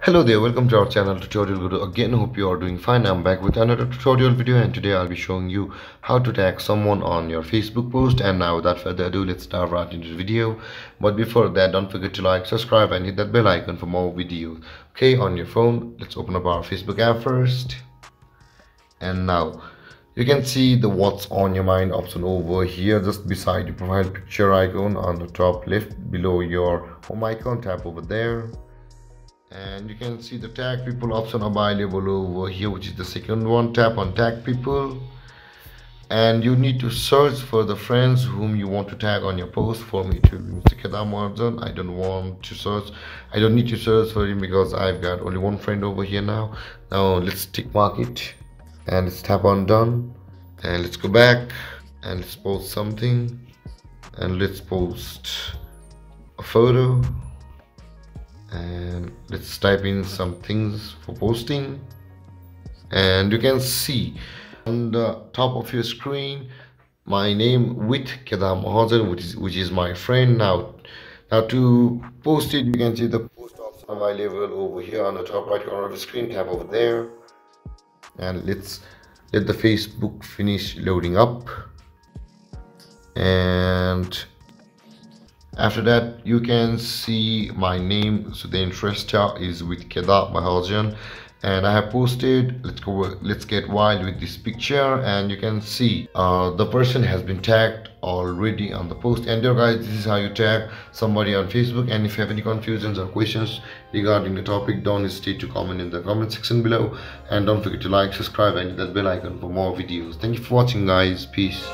Hello there, welcome to our channel Tutorial Guru. Again, hope you are doing fine. I'm back with another tutorial video, and today I'll be showing you how to tag someone on your Facebook post. And now without further ado, let's dive right into the video. But before that, don't forget to like, subscribe and hit that bell icon for more videos. Okay, on your phone, let's open up our Facebook app first. And now you can see the what's on your mind option over here, just beside your profile picture icon on the top left below your home icon. Tap over there and you can see the tag people option available over here, which is the second one. Tap on tag people and you need to search for the friends whom you want to tag on your post. For me to Mr. Kedam Mohajan, I don't need to search for him because I've got only one friend over here now. Now let's tick mark it and let's tap on done, and let's go back and let's post something, and let's post a photo, and let's type in some things for posting. And you can see on the top of your screen my name with Kedam Mohajan, which is my friend. Now to post it, you can see the post option available over here on the top right corner of the screen. Tap over there and let's let the Facebook finish loading up, and after that you can see my name. So the interest is with Kedam Mohajan and I have posted. Let's get wild with this picture, and you can see the person has been tagged already on the post. And there guys, this is how you tag somebody on Facebook. And if you have any confusions or questions regarding the topic, don't hesitate to comment in the comment section below, and don't forget to like, subscribe and hit that bell icon for more videos. Thank you for watching guys. Peace.